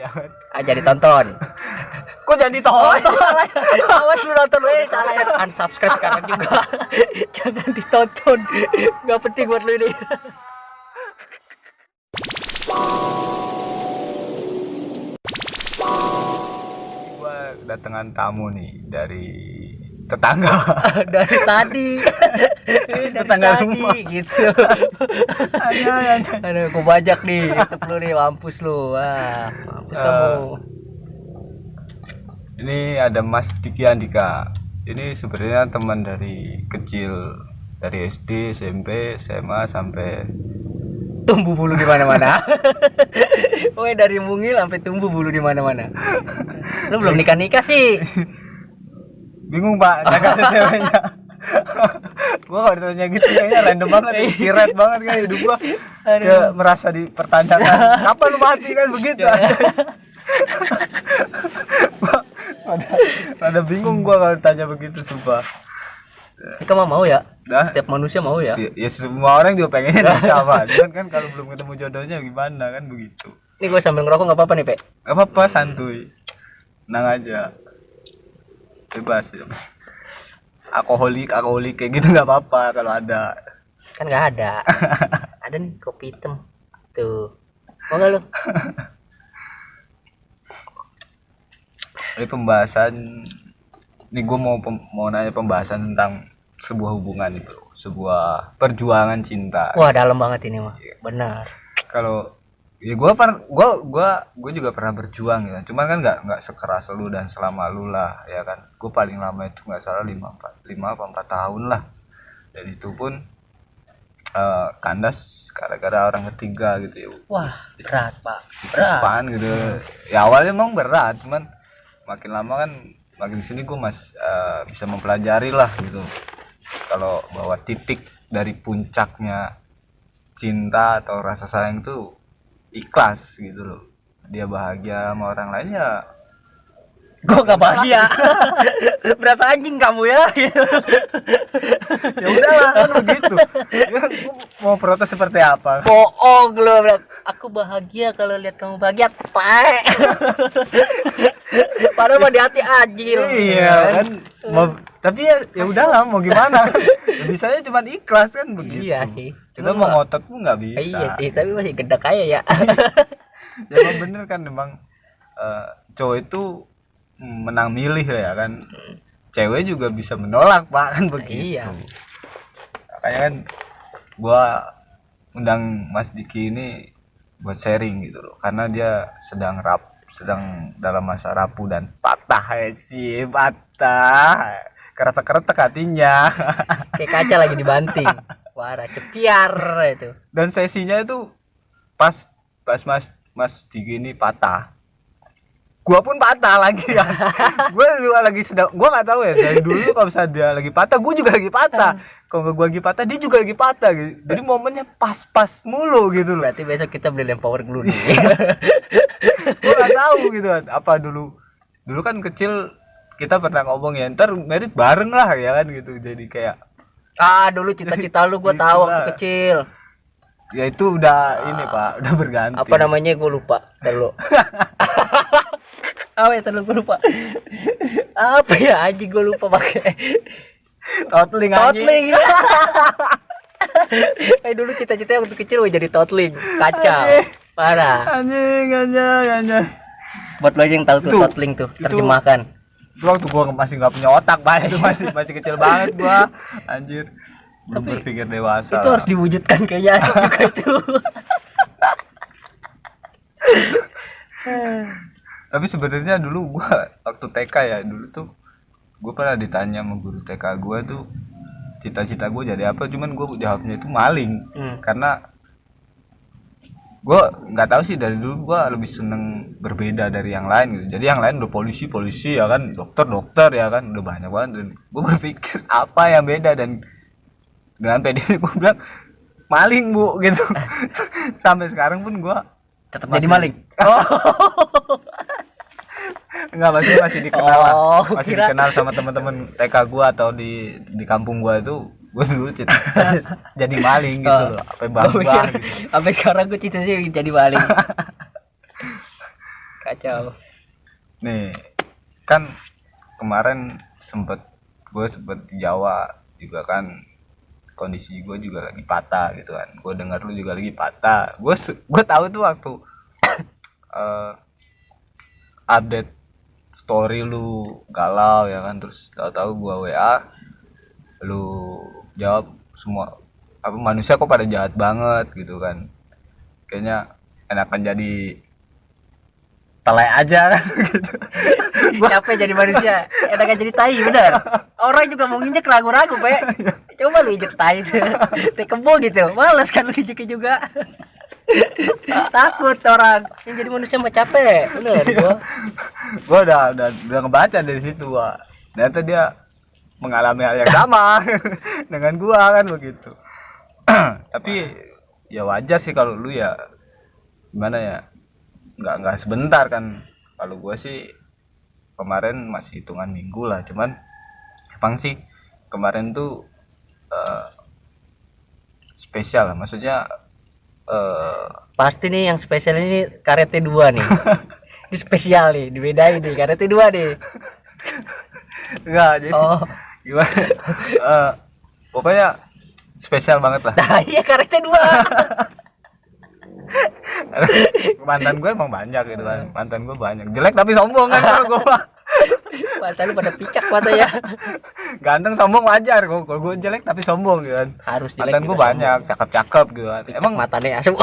ya kan. Jadi tonton. Kok jadi tonton? Awas lu nonton salah ya. Unsubscribe sekarang juga. Jangan ditonton. Enggak penting buat lu ini. Gua kedatangan tamu nih dari tetangga. Dari tadi. Tetangga rumah gitu. Aduh, aku bajak nih. YouTube lu nih, mampus lu. Wah, mampus kamu. Ini ada Mas Diki Andika. Ini sebenarnya teman dari kecil, dari SD, SMP, SMA sampai Tumbuh bulu di mana-mana. Woi, dari mungil sampai tumbuh bulu di mana-mana. Lu belum nikah sih. bingung Pak, jaga ceweknya. Gua kalau ditanya gitu kayaknya random banget, kiret banget kayak hidup gua. Kayak merasa dipertanyakan. Kapan lu mati kan begitu. Ada bingung gua kalau tanya begitu sumpah. Kamu mau ya? Nah, setiap manusia mau ya? Ya semua orang juga pengennya nikah Pak. Cuman kan kalau belum ketemu jodohnya gimana kan begitu. Ini gue sambil ngerokok nggak apa-apa nih, Pe? Gak apa-apa, santuy. Tenang aja. Bebas ya. Alkoholik kayak gitu nggak apa-apa kalau ada. Kan nggak ada. Ada nih kopi hitam. Tuh. Mau nggak lu? Ini pembahasan. Nih gue mau nanya pembahasan tentang sebuah hubungan itu, sebuah perjuangan cinta. Wah, dalam banget ini mah. Benar. Kalau ya gue juga pernah berjuang ya, cuman kan nggak sekeras lu dan selama lu lah ya kan. Gue paling lama itu nggak salah 5 apa 4 tahun lah, dan itu pun kandas gara-gara orang ketiga gitu ya. Wah, berat Pak, berat apaan gitu ya. Awalnya emang berat, cuman makin lama kan makin sini gue bisa mempelajari lah gitu, kalau bahwa titik dari puncaknya cinta atau rasa sayang itu ikhlas gitu loh. Dia bahagia sama orang lain ya gue gak bahagia. Berasa anjing kamu ya. Ya udahlah kan begitu ya, gue mau protes seperti apa. Bohong lo. Aku bahagia kalau lihat kamu bahagia. Pak. Padahal mau di hati anjir. Iya kan tapi ya udahlah mau gimana. Bisanya cuma ikhlas kan begitu. Iya sih, cuma mau ngotot pun nggak bisa. Iya sih, tapi masih gede kaya ya. Ya emang bener kan, memang cowok itu menang milih ya kan. Cewek juga bisa menolak Pak kan begitu. Iya. Makanya kan gua undang Mas Diki ini buat sharing gitu loh, karena dia sedang dalam masa rapuh dan patah keretek hatinya. Kayak kaca lagi dibanting. Warah cepiar itu. Dan sesinya itu pas Mas Diki ini patah, gua pun patah lagi ya. Gua juga lagi gua nggak tahu ya, dari dulu kalau misalnya dia lagi patah gua juga lagi patah, kalau gua lagi patah dia juga lagi patah gitu. Jadi momennya pas mulu gitu loh. Berarti besok kita beli lem power glue nih. Gua nggak tahu gitu apa dulu kan kecil kita pernah ngomong ya, ntar merit bareng lah ya kan gitu. Jadi kayak dulu cita-cita lu gua tahu waktu kecil. Ya itu udah ini Pak, udah berganti. Apa namanya gua lupa. Dulu. Apa ya gue lupa. Apa ya anjing gue lupa pakai. Totling. Dulu cita-citanya waktu kecil gue jadi totling. Kacau. Parah. Anjing. Buat lo aja yang tahu tuh totling tuh, terjemahkan. Itu waktu gua masih enggak punya otak Pak, itu masih kecil banget gua. Anjir. Belum berpikir dewasa. Itu harus diwujudkan kayaknya juga itu. Tapi sebenarnya dulu gua waktu TK ya, dulu tuh gua pernah ditanya sama guru TK gua tuh cita-cita gua jadi apa, cuman gua jawabnya itu maling. Karena gua nggak tahu sih, dari dulu gua lebih seneng berbeda dari yang lain gitu. Jadi yang lain udah polisi ya kan, dokter ya kan, udah banyak banget, dan gua berpikir apa yang beda, dan dengan pede gua bilang maling Bu gitu. Sampai sekarang pun gua tetap jadi maling. Enggak, masih dikenal lah. Masih dikenal sama teman-teman TK gua atau di kampung gua itu. Gua dulu jadi maling gitu loh. Sampai bangga gitu. Sampai sekarang gua cita-cita jadi maling. Kacau. Nih kan kemarin gue sempet di Jawa juga kan, kondisi gue juga lagi patah gitu kan. Gue dengar lu juga lagi patah. Gue tahu tuh waktu update story lu galau ya kan, terus tahu-tahu gue WA lu jawab semua apa, manusia kok pada jahat banget gitu kan, kayaknya enakan jadi telek aja kan gitu. Capek jadi manusia, enakan jadi tai, bener. Orang juga mau nginjek ragu-ragu, Pe. Coba lu injek tai tuh. Kayak kebo gitu. Males kan lu injeknya juga. Takut orang. Yang jadi manusia mah capek. Bener gua udah ngebaca dari situ, Wak. Ternyata dia mengalami hal yang sama dengan gua kan begitu. Tapi ya wajar sih kalau lu ya gimana ya, nggak sebentar kan. Kalau gua sih kemarin masih hitungan minggu lah, cuman emang sih kemarin tuh spesial lah, maksudnya pasti nih yang spesial ini karete 2 nih. Ini spesial nih, dibedain nih karete 2 nih. enggak jadi gimana, pokoknya spesial banget lah. Nah, iya karete 2. Mantan gue emang banyak gitu kan, mantan gue banyak jelek tapi sombong kan. Kalau gue mah Mata lu pada picak mata ya. ganteng sombong wajar. Kalau gue jelek tapi sombong gitu kan. Harus jelek. Mantan gue banyak, cakep-cakep gitu kan. Picak Emang matanya asem.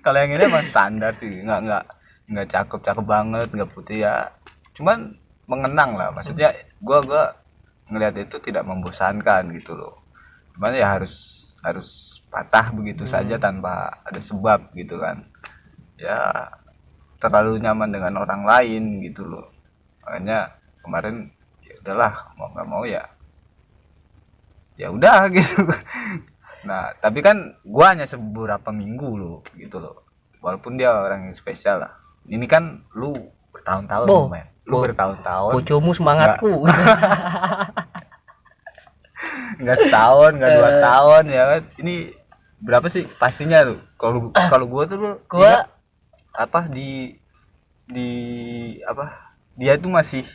kalau yang ini emang standar sih, nggak cakep banget, nggak putih ya, cuman mengenang lah. Maksudnya gue ngelihat itu tidak membosankan gitu loh. Cuman ya harus patah begitu saja tanpa ada sebab gitu kan. Ya terlalu nyaman dengan orang lain gitu loh. Makanya kemarin ya udahlah, mau nggak mau ya udah gitu. Nah tapi kan gua hanya beberapa minggu loh gitu loh, walaupun dia orang yang spesial lah. Ini kan lu bertahun-tahun men, lu bertahun-tahun. Bocomu semangatku. Nggak setahun, nggak 2 tahun ya kan. Ini berapa sih pastinya tuh? Kalau gua tuh Gua apa di apa, dia tuh masih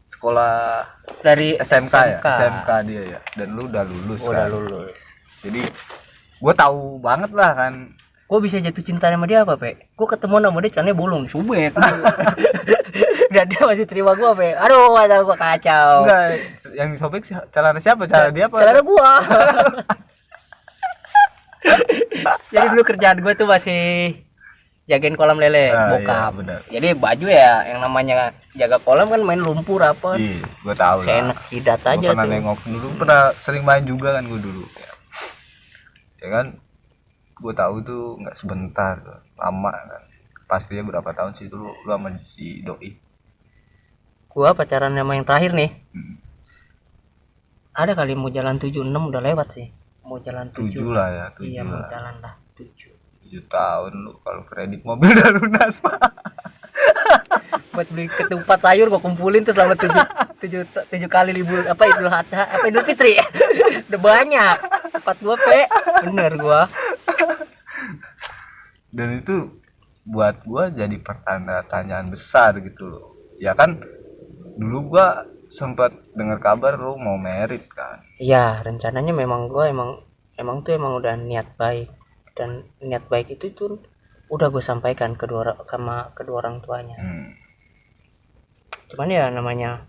sekolah dari SMK ya, SMK dia ya, dan lu udah lulus kan. Udah lulus. Jadi gue tahu banget lah kan. Gue bisa jatuh cinta sama dia apa, Pe? Gue ketemu sama dia caranya bolong, sobek. Dan dia masih terima gue, Pe. Aduh, ada gue kacau. Enggak, yang sobek celana siapa? Celana dia apa? Celana gue. Jadi dulu kerjaan gue tuh masih jagain kolam lele, bokap. Iya, jadi baju ya yang namanya jaga kolam kan main lumpur apa. Iya, gue tahu lah. Seenak jidat aja pernah tuh. Nengok dulu, pernah sering main juga kan gue dulu. Ya kan, gue tahu tuh nggak sebentar, lama kan. Pastinya berapa tahun sih dulu lu sama si doi? Gua pacaran sama yang terakhir nih. Ada kali mau jalan 76 udah lewat sih. Mau jalan 7 lah ya, 7 iya, lah. mau jalan lah 7 tahun lu kalau kredit mobil udah lunas, Pak. Buat beli ketupat sayur gua kumpulin tuh selama 7 kali libur apa Idul Adha apa Idul Fitri. Udah banyak. 42 P. Bener gua. Dan itu buat gua jadi pertanyaan besar gitu loh. Ya kan dulu gua sempat dengar kabar lu mau merit kan. Iya, rencananya memang gua emang tuh emang udah niat baik, dan niat baik itu tuh udah gue sampaikan sama kedua orang tuanya. Cuman ya namanya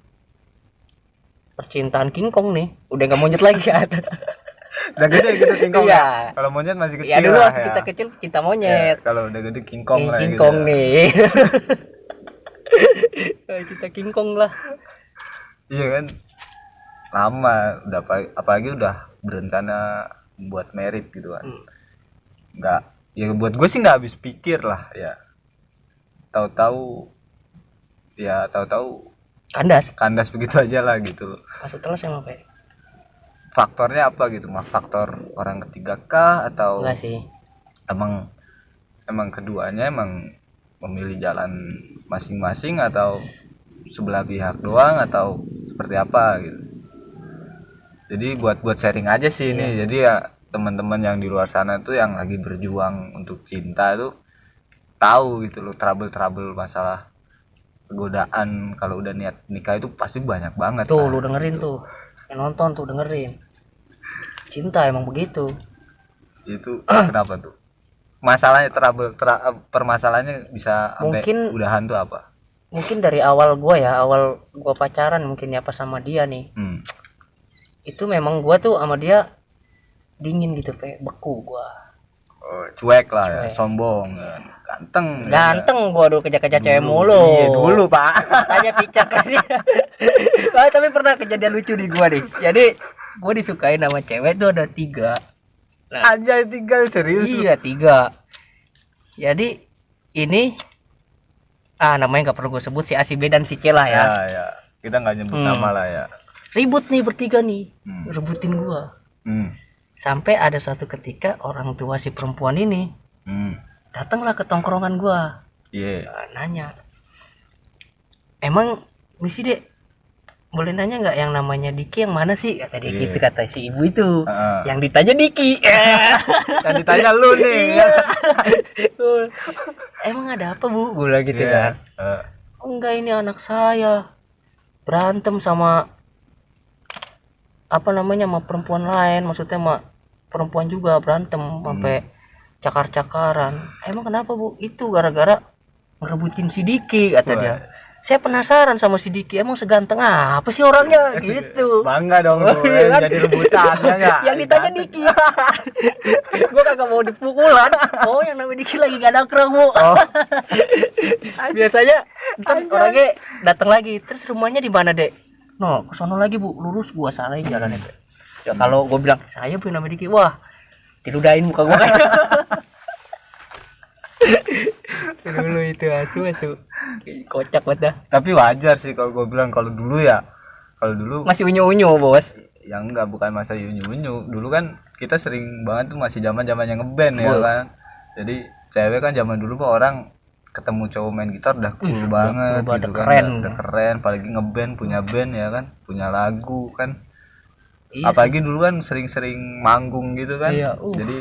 percintaan kingkong nih, udah nggak monyet lagi kan. Udah gede gitu kingkong. Iya. Kalau monyet masih kecil. Ya dulu lah, waktu ya. kita kecil cinta monyet. Ya, kalau udah gede kingkong lah Kingkong gitu. nih. Cinta kingkong lah. Iya kan. Lama udah, apalagi udah berencana buat merit gitu kan. Nggak, ya buat gue sih nggak habis pikir lah ya. Tahu-tahu kandas begitu aja lah gitu. Masuk telas emang Pak? Faktornya apa gitu? Faktor orang ketiga kah atau enggak sih? Emang keduanya emang memilih jalan masing-masing atau sebelah pihak doang atau seperti apa gitu. Jadi buat sharing aja sih ini. Jadi ya teman-teman yang di luar sana tuh yang lagi berjuang untuk cinta tuh tahu gitu loh, trouble masalah godaan kalau udah niat nikah itu pasti banyak banget. Tuh lah, lu dengerin gitu. tuh, yang nonton tuh dengerin. Cinta emang begitu. Itu kenapa tuh? Masalahnya permasalahannya bisa sampai Mungkin udahan tuh apa? mungkin dari awal gua pacaran mungkin ya pas sama dia nih. Itu memang gua tuh sama dia dingin gitu, beku gua. Oh, cuek lah ya, Cuek. sombong, ganteng. Ganteng gua dulu kejar-kejar cewek Dulu. mulu. Iya, dulu, Pak. Tanya picak sih. Tapi pernah kejadian lucu di gua nih. Jadi gua disukain sama cewek tuh ada 3. Nah, Anjay, 3 serius lu? iya 3. Jadi ini namanya nggak perlu gue sebut, si A, si B dan si C lah ya. Ya. Kita nggak nyebut nama lah ya. Ribut nih bertiga nih, rebutin gua. Hmm. Sampai ada satu ketika orang tua si perempuan ini datanglah ke tongkrongan gua. Iya. Nanya, emang misi dek, boleh nanya nggak yang namanya Diki yang mana sih? Kata dia gitu, kata si ibu itu. Yang ditanya Diki. Yang ditanya lu nih. Emang ada apa bu? Gue bilang gitu kan. Enggak, ini anak saya berantem sama apa namanya sama perempuan lain, maksudnya sama perempuan juga berantem sampai cakar-cakaran. Emang kenapa bu? Itu gara-gara ngerebutin si Diki, kata dia. Saya penasaran sama si Diki, emang seganteng apa sih orangnya gitu. Bangga dong lu Kan? jadi rebutan ya enggak? Yang ditanya Diki. Gua kagak mau dipukulan. Oh, yang namanya Diki lagi gak nongkrong bu. Biasanya ntar orangnya datang lagi, terus rumahnya di mana dek? No, ke sono lagi bu, lurus. Gua salahin jalannya. Ya, kalau gua bilang saya punya nama Diki, wah diludahin muka gua kan. Dulu itu asu kocak banget dah. Tapi wajar sih kalau gue bilang, kalau dulu ya, kalau dulu Masih unyu-unyu bos. yang enggak, bukan masa unyu-unyu. Dulu kan kita sering banget tuh, masih zaman-zamannya ngeband ya kan. Jadi cewek kan zaman dulu mah orang ketemu cowok main gitar udah cool banget udah gitu keren. kan. Udah keren, apalagi ngeband, punya band ya kan, punya lagu kan. Iya Apalagi dulu kan sering-sering manggung gitu kan. Iya, Jadi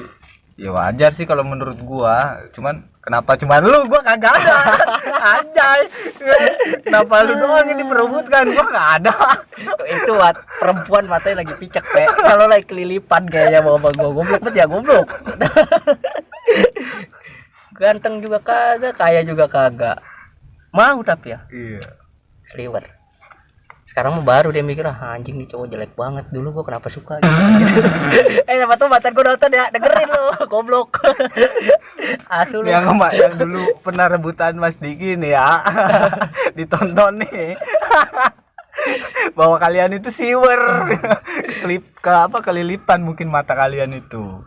ya wajar sih kalau menurut gua. Cuman kenapa cuma lu, gua kagak ada. Anjay. Kenapa lu doang ini diperebutkan, gua enggak ada. Itu perempuan matanya lagi picek kalau lagi kelilipan kayaknya bawa gua goblok banget ya, goblok. Ganteng juga kagak, kaya juga kagak mau, tapi ya Iya. seliwer. Sekarang mau baru dia mikir, anjing nih cowok jelek banget, dulu gua kenapa suka gitu. Siapa tuh mantan gua nonton ya, dengerin lo goblok. Asu lu. Yang dulu pernah rebutan Mas Diki nih ya. Ditonton nih. Bahwa kalian itu siwer. Kelilipan mungkin mata kalian itu.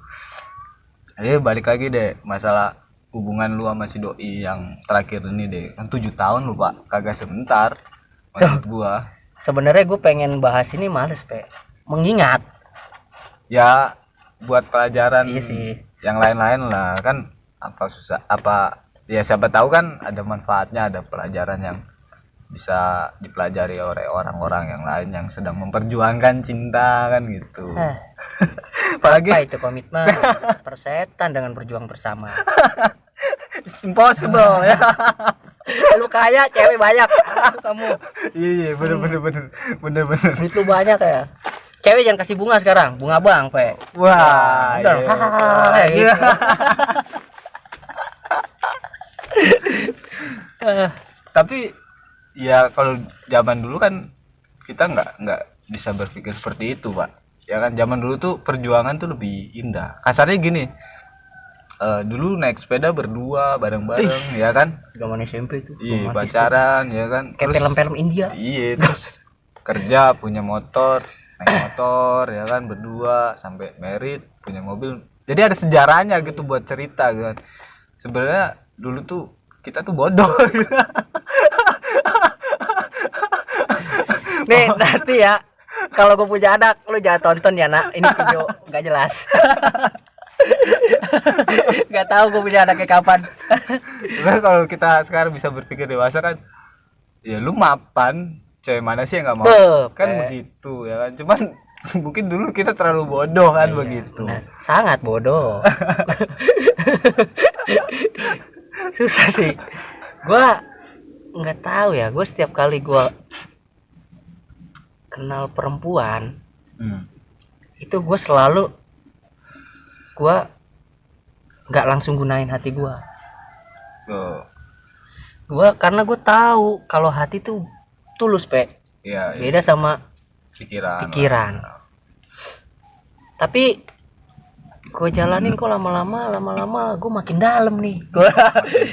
Balik lagi deh masalah hubungan lu sama si doi yang terakhir ini deh. Kan 7 tahun lu, Pak. Kagak sebentar. Menurut gua. Sebenarnya gue pengen bahas ini males mengingat Ya buat pelajaran. Iya sih. Yang lain-lain lah kan, apa susah apa ya, siapa tahu kan ada manfaatnya, ada pelajaran yang bisa dipelajari oleh orang-orang yang lain yang sedang memperjuangkan cinta kan gitu. Apalagi apa itu komitmen persetan dengan berjuang bersama. It's impossible ya. Lu kaya, cewek banyak. Kamu Iya bener. duit lu banyak ya. Cewek jangan kasih bunga sekarang, bunga bang Wah udah iya. kayak gitu. Tapi ya kalau zaman dulu kan kita nggak bisa berpikir seperti itu, Pak. Ya kan zaman dulu tuh perjuangan tuh lebih indah. Kasarnya gini, dulu naik sepeda berdua bareng-bareng ya kan. Zaman SMP itu. Iya, pacaran ya kan. Kayak film-film India. Iya, terus kerja punya motor, naik motor ya kan berdua sampai merit, punya mobil. Jadi ada sejarahnya gitu buat cerita kan. Sebenarnya dulu tuh kita tuh bodoh. Nih nanti ya, kalau gue punya anak, lu jangan tonton ya nak. Ini video nggak jelas. Nggak tahu gue punya anaknya kapan. Nah, kalau kita sekarang bisa berpikir dewasa kan, ya lu mapan, cewek mana sih yang nggak mau? Kan begitu ya kan. Cuman mungkin dulu kita terlalu bodoh kan begitu. Nah, sangat bodoh. susah sih. Gua nggak tahu ya, gue setiap kali gue kenal perempuan itu gue selalu gue nggak langsung gunain hati gue. Gue karena gue tahu kalau hati tuh tulus Iya, beda sama pikiran. Tapi gue jalanin kok lama-lama gue makin dalam nih. Gue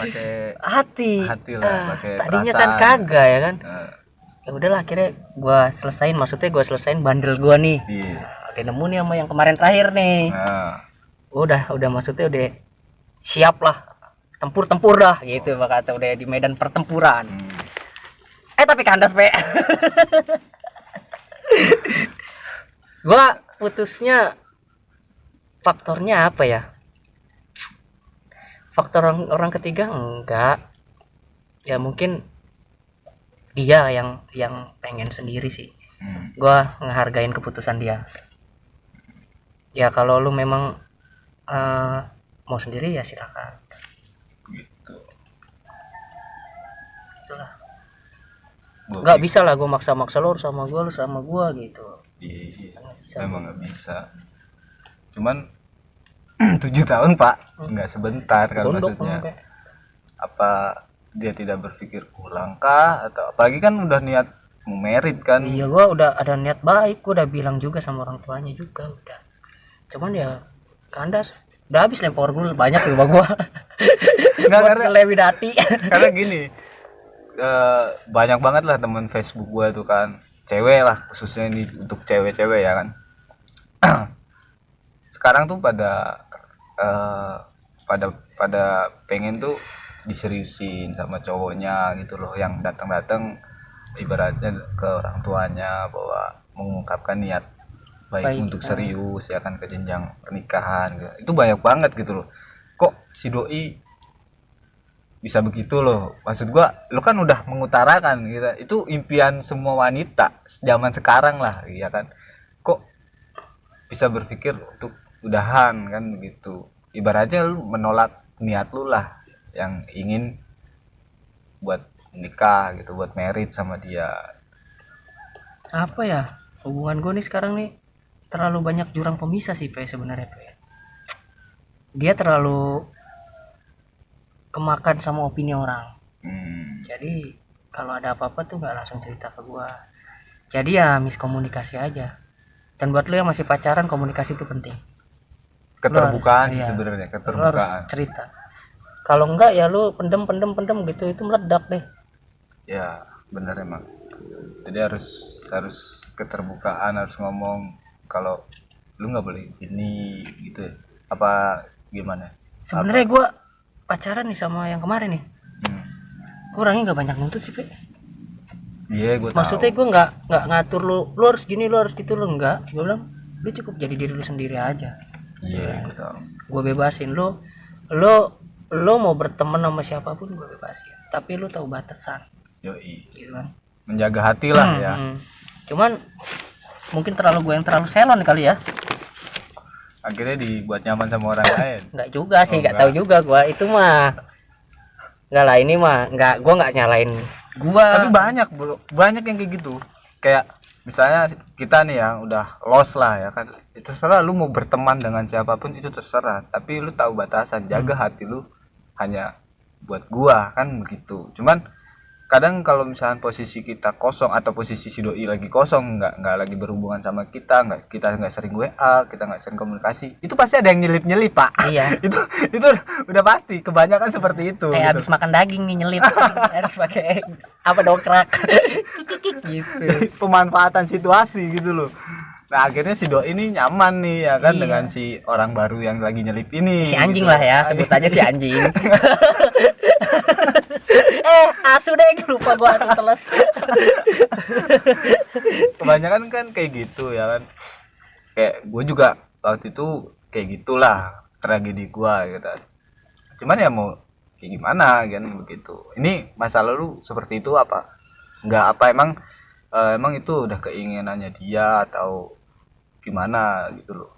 pakai hati lah, pakai tadinya perasaan. Kan kagak ya kan. Ya udahlah, akhirnya gue selesain bandel gue nih. Udah nemu nih sama yang kemarin terakhir nih. Udah maksudnya udah siap lah, tempur dah gitu kata, udah di medan pertempuran. Tapi kandas gue putusnya faktornya apa ya? Faktor orang ketiga enggak. Ya mungkin dia yang pengen sendiri sih. Gua ngehargain keputusan dia. Ya kalau lu memang mau sendiri ya silakan. Gitu. Itulah. Enggak bisa lah gua maksa-maksa lu sama gua gitu. Iya. Memang nggak bisa. Cuman 7 tahun Pak, nggak sebentar kan maksudnya. Apa dia tidak berpikir ulang kah, atau apalagi kan udah niat mau merit kan? Iya, gua udah ada niat baik, gua udah bilang juga sama orang tuanya juga udah. Cuman ya kandas, udah habis lempar gul banyak rumah gua. Nggak, karena lewidati. Karena gini, banyak banget lah teman Facebook gua tuh kan, cewek lah khususnya ini untuk cewek-cewek ya kan. Sekarang tuh pada pengen tuh diseriusin sama cowoknya gitu loh, yang datang ibaratnya ke orang tuanya bahwa mengungkapkan niat baik untuk serius ya kan, ke jenjang pernikahan gitu. Itu banyak banget gitu loh. Kok si doi bisa begitu loh, maksud gua lo kan udah mengutarakan gitu, itu impian semua wanita zaman sekarang lah ya kan, kok bisa berpikir untuk udahan kan begitu. Ibaratnya lu menolak niat lu lah yang ingin buat nikah gitu, buat merit sama dia. Apa ya, hubungan gue nih sekarang nih terlalu banyak jurang pemisah sih sebenarnya. Dia terlalu kemakan sama opini orang. Jadi kalau ada apa-apa tuh nggak langsung cerita ke gue. Jadi ya miskomunikasi aja. Dan buat lo yang masih pacaran, komunikasi itu penting. Keterbukaan sih sebenarnya, keterbukaan. Lo harus cerita. Kalau enggak ya lu pendem gitu, itu meledak deh. Ya benar emang. Jadi harus keterbukaan, harus ngomong kalau lu nggak boleh ini gitu. Apa gimana? Sebenarnya gue pacaran nih sama yang kemarin nih. Gue orangnya nggak banyak nuntut sih, Iya, gue tahu. Maksudnya gue nggak ngatur lu harus gini, lu harus gitu, lu enggak. Gue bilang lu cukup jadi diri lu sendiri aja. Iya, gue tahu. Gue bebasin lu mau berteman sama siapapun gue bebasin. Tapi lu tahu batasan. Yoi. Gitu kan. Menjaga hati lah ya. Cuman mungkin gue yang terlalu selon kali ya. Akhirnya dibuat nyaman sama orang lain. Enggak juga sih, enggak tahu juga gue. Itu mah enggak lah, ini mah gue enggak nyalain gua. Tapi banyak yang kayak gitu. Kayak misalnya kita nih yang udah lost lah ya kan, itu terserah lu mau berteman dengan siapapun, itu terserah, tapi lu tahu batasan, jaga hati lu hanya buat gua kan begitu. Cuman kadang kalau misalnya posisi kita kosong atau posisi si doi lagi kosong, nggak lagi berhubungan sama kita nggak sering WA, kita nggak sering komunikasi, itu pasti ada yang nyelip Pak. Iya. itu udah pasti, kebanyakan seperti itu. Kayak gitu. Habis makan daging nih nyelip harus pakai apa, dongkrak gitu. Pemanfaatan situasi gitu loh. Nah akhirnya si doi ini nyaman nih ya kan, dengan si orang baru yang lagi nyelip ini. Si anjing gitu lah ya, sebut aja si anjing. Asu deh, lupa gua asu teles. Kebanyakan kan kayak gitu ya kan. Kayak gue juga waktu itu kayak gitulah tragedi gua gitu. Cuman ya mau kayak gimana kan begitu. Ini masa lalu seperti itu apa? Enggak, apa emang itu udah keinginannya dia atau gimana gitu loh.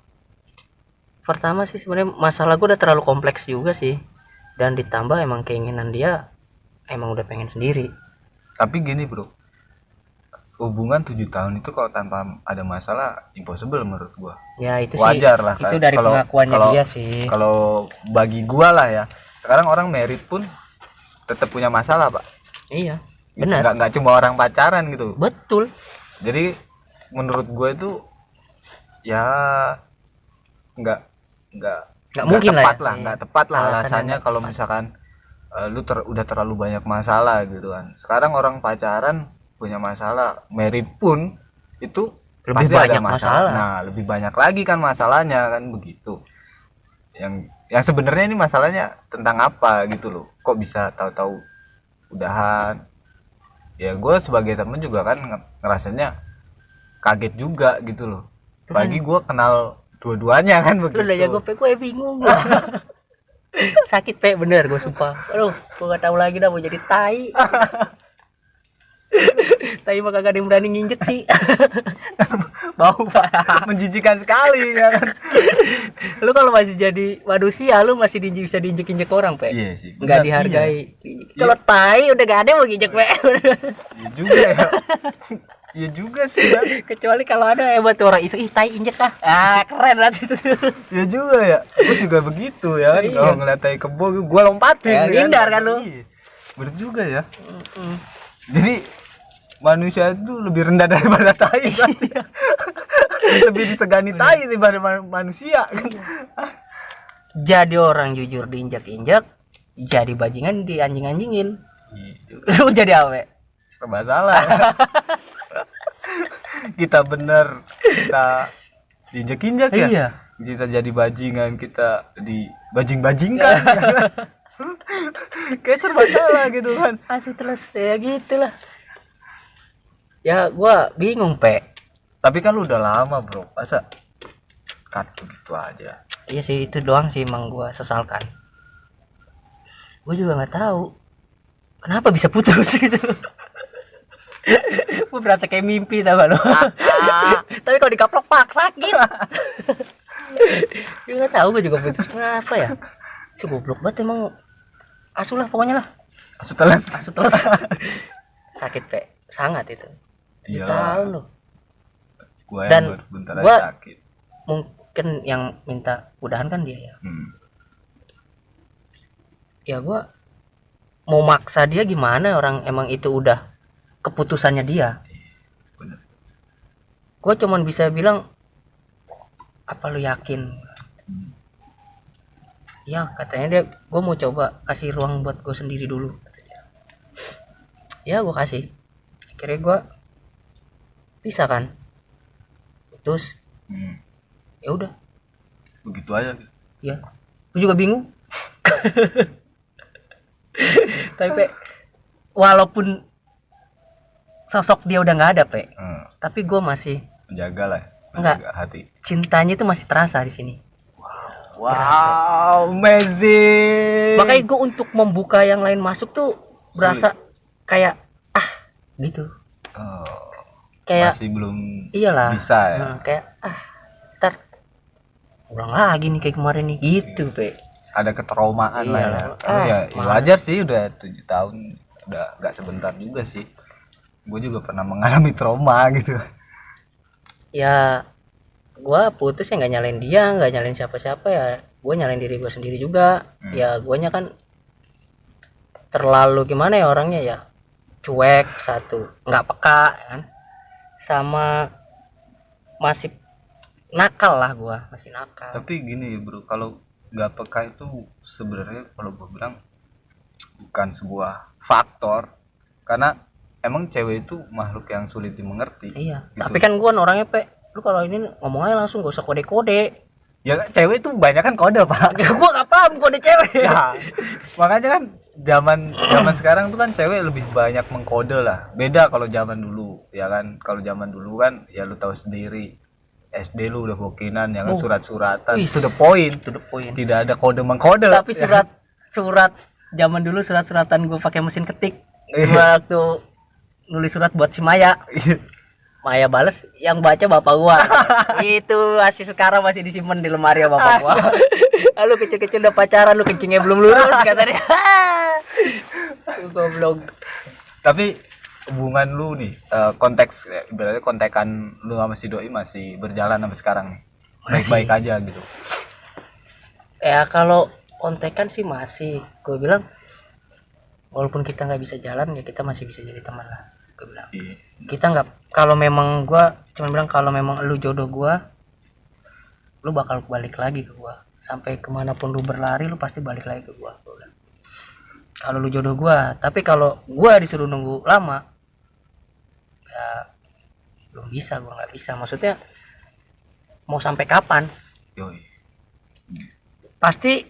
Pertama sih sebenarnya masalah gue udah terlalu kompleks juga sih. Dan ditambah emang keinginan dia emang udah pengen sendiri. Tapi gini bro, hubungan 7 tahun itu kalau tanpa ada masalah impossible menurut gua. Ya itu wajar sih, lah itu dari pengakuannya dia sih. Kalau bagi gua lah ya, sekarang orang married pun tetap punya masalah pak. Iya benar, nggak cuma orang pacaran gitu. Betul. Jadi menurut gue itu ya nggak mungkin tepat lah, nggak tepat lah alasannya kalau misalkan udah terlalu banyak masalah gitu kan. Sekarang orang pacaran punya masalah, married pun itu lebih pasti banyak ada masalah. Nah lebih banyak lagi kan masalahnya kan begitu. Yang sebenarnya ini masalahnya tentang apa gitu loh, kok bisa tahu-tahu udahan. Ya gue sebagai temen juga kan ngerasanya kaget juga gitu loh, apalagi gue kenal dua-duanya kan begitu. Lu udah jago pe, gue bingung. Sakit pe bener gue sumpah. Aduh gue gak tahu lagi dah mau jadi tai. Tai mah kagak ada yang berani nginjek sih. Bau pak, menjijikan sekali ya kan. Lu kalau masih jadi manusia lu masih bisa diinjek-injek orang pe. Iya sih, nggak dihargai. Iya. Kalau tai udah gak ada yang mau nginjek pe. Iya juga ya. Iya juga sih ya. Kecuali kalau ada buat orang iseng, ih tai injek ah. Keren banget itu. Iya juga ya. Gue juga begitu ya kan. Kalau ngeliat tai kebo gue lompatin. Ya, ngindar kan lu. Iya. Bener juga ya. Jadi manusia itu lebih rendah daripada tai kan? Lebih disegani tai daripada manusia kan? Jadi orang jujur diinjak-injak, jadi bajingan dianjing-anjingin. Lu jadi awe serba salah ya. Kita bener kita diinjak-injak ya. Iya. Kita jadi bajingan, kita dibajing-bajingkan. Kayak serba salah gitu kan. Asli terus ya gitulah. Ya gua bingung pe. Tapi kan lu udah lama bro, masa cut begitu aja. Iya sih itu doang sih emang gua sesalkan. Gua juga nggak tahu kenapa bisa putus gitu. Gua berasa kayak mimpi tau gak lo. Tapi kalau dikaplok pak sakit. Gua nggak tahu gua juga putus kenapa ya. Si goblok banget emang. Asuh lah pokoknya lah. Asuh teles. Sakit pe, sangat itu. Iya. Tahu loh. Dan gua sakit. Mungkin yang minta udahan kan dia ya. Ya gua mau maksa dia gimana, orang emang itu udah keputusannya dia. Bener. Gua cuman bisa bilang apa lu yakin? Ya katanya dia, gua mau coba kasih ruang buat gua sendiri dulu kata dia. Ya gua kasih. Akhirnya gua bisa kan putus. Ya udah begitu aja gitu. Ya gue juga bingung. Tapi walaupun sosok dia udah nggak ada pe, tapi gue masih menjaga hati. Cintanya itu masih terasa di sini. Wow, amazing. Makanya gue untuk membuka yang lain masuk tuh berasa kayak gitu. Kayak masih belum iyalah, bisa ya. Kayak ntar ulang lagi nih kayak kemarin nih gitu pe. Ada ketraumaan lah ya. Wajar sih, udah 7 tahun udah nggak sebentar juga sih. Gue juga pernah mengalami trauma gitu. Ya gue putus ya nggak nyalain dia, nggak nyalain siapa-siapa ya. Gue nyalain diri gue sendiri juga. Ya guanya kan terlalu gimana ya orangnya ya, cuek satu, nggak peka kan. Sama masih nakal lah, gua masih nakal. Tapi gini bro, kalau nggak peka itu sebenarnya kalau gua bilang bukan sebuah faktor, karena emang cewek itu makhluk yang sulit dimengerti. Iya. Gitu. Tapi kan gua orangnya pe, lu kalau ini ngomong aja langsung, gak usah kode-kode. Ya cewek itu banyak kan kode pak. Gua nggak paham kode cewek. Ya, makanya kan zaman sekarang tuh kan cewek lebih banyak mengkode lah. Beda kalau zaman dulu, ya kan. Kalau zaman dulu kan ya lu tahu sendiri, SD lu udah bokinan ya kan, surat-suratan. To the point. Tidak ada kode mengkode. Tapi surat zaman dulu surat-suratan gue pakai mesin ketik. Waktu nulis surat buat si Maya. Maya balas, yang baca bapak gua. Itu masih sekarang masih disimpan di lemari ya bapak gua. Lu kecil-kecil udah pacaran, lu kencingnya belum lurus kata dia. Goblok. Tapi hubungan lu nih, konteks ya, ibaratnya kontekan lu sama si doi masih berjalan sampai sekarang nih. Baik-baik aja gitu. Ya kalau kontekan sih masih, gue bilang walaupun kita nggak bisa jalan ya kita masih bisa jadi teman lah, gue bilang. Iya. Kita nggak, kalau memang gue cuma bilang kalau memang lu jodoh gue, lu bakal balik lagi ke gue, sampai kemanapun lu berlari lu pasti balik lagi ke gue bilang. Kalau lu jodoh gue, tapi kalau gue disuruh nunggu lama ya belum bisa, gue nggak bisa. Maksudnya mau sampai kapan? Yoi. Pasti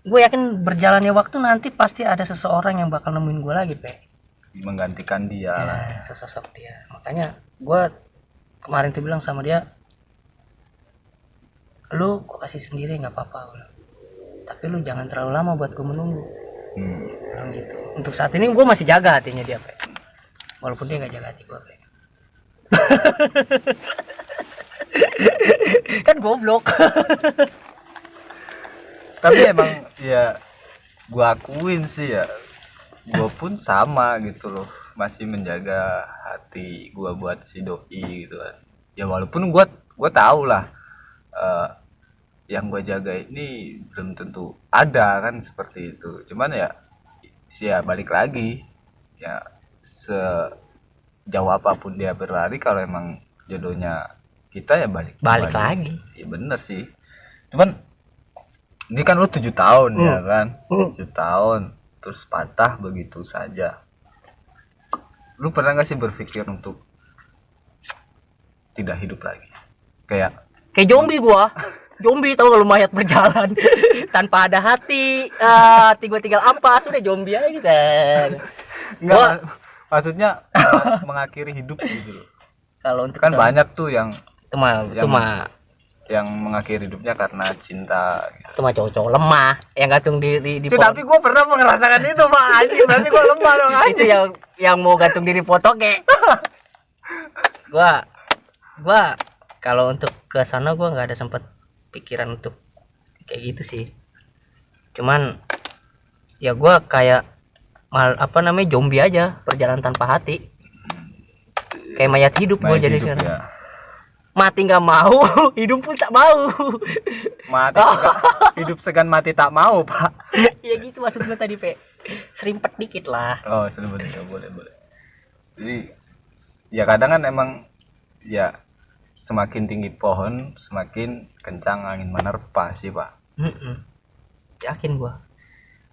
gue yakin berjalannya waktu nanti pasti ada seseorang yang bakal nemuin gue lagi, Pe. Menggantikan dia lah. Sesosok dia. Makanya gue kemarin tuh bilang sama dia, lu gue kasih sendiri nggak apa-apa, tapi lu jangan terlalu lama buat gue menunggu. Bilang gitu. Untuk saat ini gue masih jaga hatinya dia, Pe. Walaupun dia nggak jaga hati gue, Pe. Kan goblok. Tapi emang ya gua akuin sih ya, gua pun sama gitu loh, masih menjaga hati gua buat si doi gitu kan. Ya walaupun gua tahu lah yang gua jaga ini belum tentu ada kan seperti itu. Cuman ya sih ya balik lagi ya, sejauh apapun dia berlari kalau emang jodohnya kita ya balik lagi. Ya bener sih. Cuman ini kan lu 7 tahun ya kan, 7 tahun terus patah begitu saja. Lu pernah gak sih berpikir untuk tidak hidup lagi? Kayak zombie gua. Zombie, tahu kalau mayat berjalan tanpa ada hati, gua tinggal ampas, sudah zombie aja gitu. Enggak, maksudnya mengakhiri hidup gitu loh. Kalau untuk kan banyak tuh yang yang mengakhiri hidupnya karena cinta gitu. Itu mah cowok-cowok lemah yang gantung diri di tapi gue pernah merasakan itu Pak anjing, berarti gue lemah dong anjing. Itu yang mau gantung diri foto kayak gua kalau untuk ke sana gua nggak ada sempat pikiran untuk kayak gitu sih. Cuman ya gua kayak zombie aja, berjalan tanpa hati, kayak mayat hidup gua jadi sekarang. Ya. Mati nggak mau, hidup pun tak mau. Mati hidup segan mati tak mau, Pak. Ya gitu maksud gue tadi, Pe. Serimpet dikit lah. Oh, serimpet dikit, boleh. Jadi ya kadang kan emang ya semakin tinggi pohon semakin kencang angin menerpa sih, Pak. Yakin gua.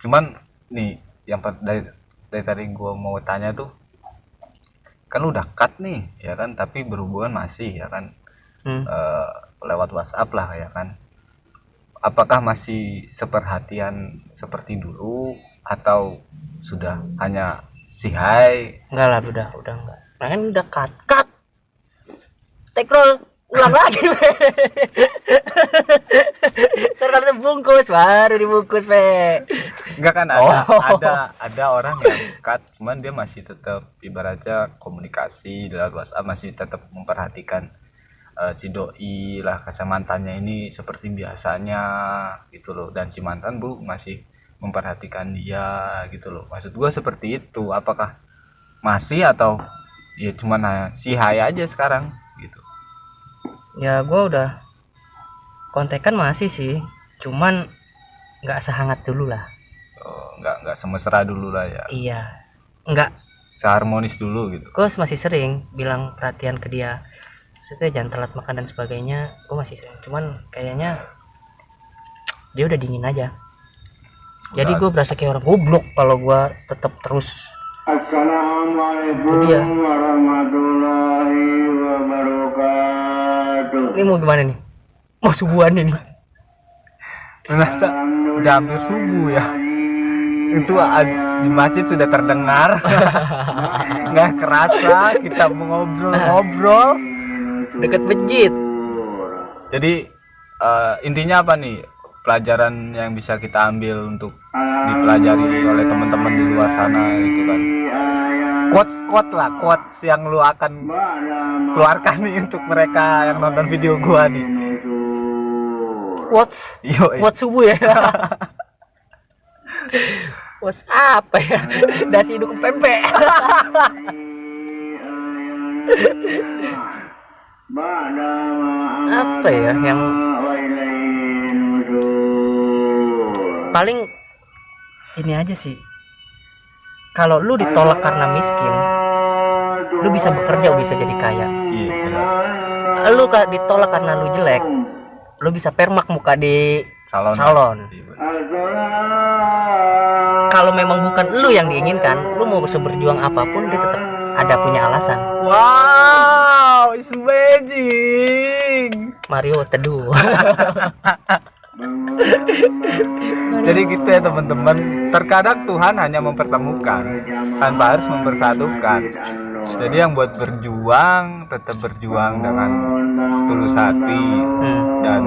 Cuman nih yang dari tadi gua mau tanya tuh, kan udah cut nih ya kan, tapi berhubungan masih ya kan. Lewat WhatsApp lah ya kan. Apakah masih seperhatian seperti dulu atau sudah hanya si hai? Enggak lah, udah enggak. Nah, kan udah cut. Take roll, ulang lagi. Terus bungkus baru dibungkus, Pe. Enggak kan ada orang yang cut, cuman dia masih tetap ibaratnya komunikasi lewat WhatsApp, masih tetap memperhatikan si doi lah, kasih mantannya ini seperti biasanya gitu loh, dan si mantan masih memperhatikan dia gitu loh. Maksud gua seperti itu, apakah masih atau ya cuman si hai aja sekarang gitu? Ya gua udah kontekan masih sih, cuman nggak sehangat dulu lah. Nggak semesra dulu lah ya. Iya, nggak seharmonis dulu gitu. Gua masih sering bilang perhatian ke dia, jangan telat makan dan sebagainya. Gue masih sering, cuman kayaknya dia udah dingin aja. Jadi gue berasa kayak orang goblok kalau gue tetap terus. Assalamualaikum warahmatullahi wabarakatuh. Ini mau gimana nih? Mau subuhan ini? Ternyata udah hampir subuh ya. Itu di masjid sudah terdengar. Nggak kerasa kita ngobrol-ngobrol dekat masjid. Jadi intinya apa nih pelajaran yang bisa kita ambil untuk dipelajari oleh teman-teman di luar sana itu kan? quotes yang lu akan keluarkan nih untuk mereka yang nonton video gua nih. Quotes subuh ya. Quotes apa ya? Dasi hidup pempek. Apa ya yang paling ini aja sih, kalau lu ditolak karena miskin, lu bisa bekerja, bisa jadi kaya. Lu ditolak karena lu jelek, lu bisa permak muka di salon. Kalau memang bukan lu yang diinginkan, lu mau berjuang apapun, dia tetap ada punya alasan. Wow, it's amazing. Mario teduh. Jadi gitu ya teman-teman, terkadang Tuhan hanya mempertemukan tanpa harus mempersatukan. Jadi yang buat berjuang, tetap berjuang dengan setulus hati. Dan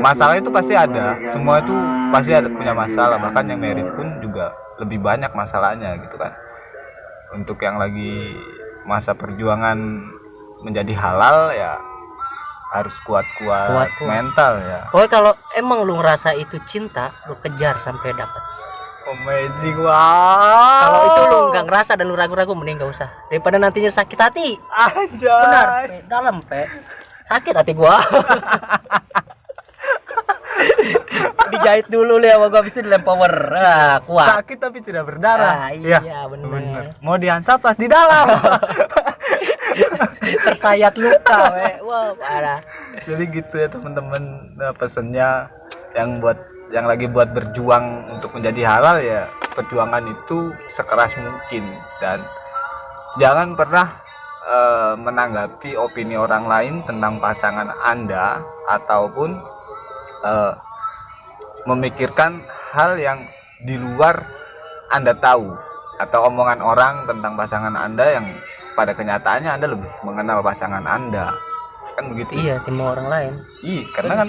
masalah itu pasti ada, semua itu pasti ada punya masalah, bahkan yang merit pun juga lebih banyak masalahnya gitu kan. Untuk yang lagi masa perjuangan menjadi halal ya harus kuat mental ya. Pokoknya kalau emang lu ngerasa itu cinta, lu kejar sampai dapat. Amazing, wow. Kalau itu lu nggak ngerasa dan lu ragu-ragu, mending nggak usah, daripada nantinya sakit hati. Aja. Benar, dalam sakit hati gua. Dijahit dulu ya, sama gua habis itu dilem power. Kuat. Sakit tapi tidak berdarah. Iya, benar. Mau diansap pas di dalam. Tersayat luka, wah parah. Jadi gitu ya teman-teman, pesennya yang lagi buat berjuang untuk menjadi halal ya, perjuangan itu sekeras mungkin dan jangan pernah menanggapi opini orang lain tentang pasangan Anda ataupun memikirkan hal yang di luar Anda tahu, atau omongan orang tentang pasangan Anda yang pada kenyataannya Anda lebih mengenal pasangan Anda, kan begitu? Iya, timur orang lain. Iya, karena kan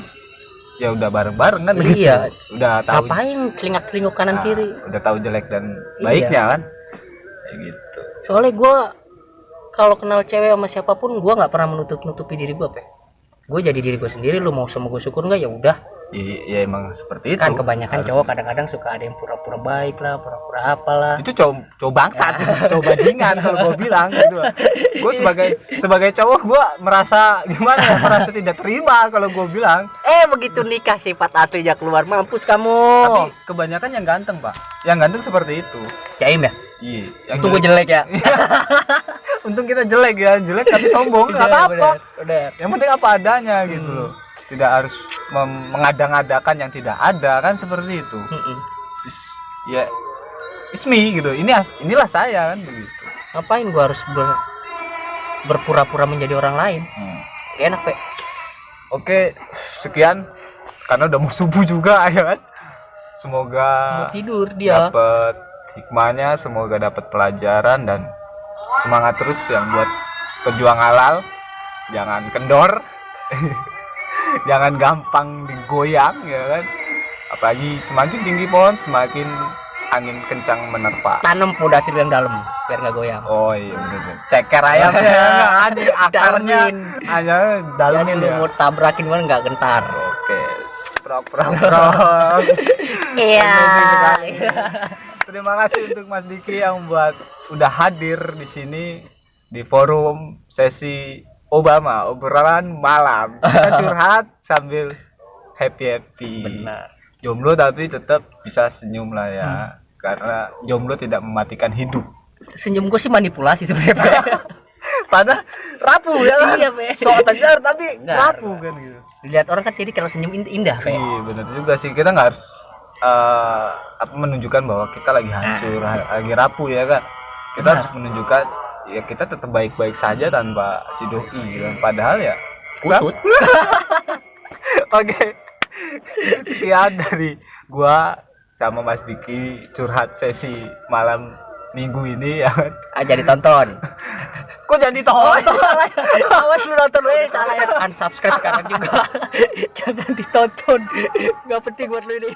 ya udah bareng-bareng kan. Iya, gitu. Udah tahu ngapain celingak-celinguk kanan kiri, udah tahu jelek dan baiknya kan, kayak gitu. Soalnya gue kalau kenal cewek sama siapapun, gue nggak pernah menutupi diri gue, gue jadi diri gue sendiri. Lu mau sama gue syukur nggak, ya udah. Ya emang seperti itu kan, kebanyakan cowok kadang-kadang suka ada yang pura-pura baik lah, pura-pura apalah. Itu cowok bangsat, cowok bajingan kalau gue bilang gitu. Gue sebagai cowok gue merasa gimana ya, merasa tidak terima kalau gue bilang. Begitu nikah sifat aslinya keluar, mampus kamu. Tapi kebanyakan yang ganteng, Pak. Yang ganteng seperti itu. Jaim ya? Iya. Untung gue jelek ya. Untung kita jelek ya, jelek tapi sombong, nggak apa-apa. Udah. Yang penting apa adanya gitu loh. Tidak harus mengadang-adakan yang tidak ada, kan seperti itu. Ya, it's me gitu. Inilah saya kan begitu. Ngapain gua harus berpura-pura menjadi orang lain? Enak, Pak. Oke, sekian karena udah mau subuh juga ya kan. Semoga mau tidur dia. Dapat hikmahnya, semoga dapat pelajaran dan semangat terus yang buat pejuang halal. Jangan kendor. Jangan gampang digoyang ya kan. Apalagi semakin tinggi pohon semakin angin kencang menerpa. Tanam pondasi yang dalam biar nggak goyang. Oh iya benar. Ceker ayamnya ada akarnya hanya dalam. Jadi lu mau tabrakin mana nggak gentar. Oke. Prok. Iya. Terima kasih untuk Mas Diki yang udah hadir di sini di forum sesi obrolan malam. Kita curhat sambil happy. Benar. Jomblo tapi tetap bisa senyum lah ya. Karena jomblo tidak mematikan hidup. Senyum gue sih manipulasi sebenarnya. Padahal rapuh ya kan. Iya, sok tegar tapi rapuh kan gitu. Dilihat orang kan jadi kalau senyum indah, Pak. Iya, benar juga sih. Kita nggak harus menunjukkan bahwa kita lagi hancur, lagi rapuh ya kan. Kita harus menunjukkan ya kita tetap baik-baik saja tanpa si doi gitu. Padahal ya kusut. Oke. Sekian dari gua sama Mas Diki curhat sesi malam minggu ini ya kan. Jadi tonton. Kok jadi tonton? Awas lu nonton, salah ya. Unsubscribe sekarang juga. Jangan ditonton. Enggak penting buat lu ini.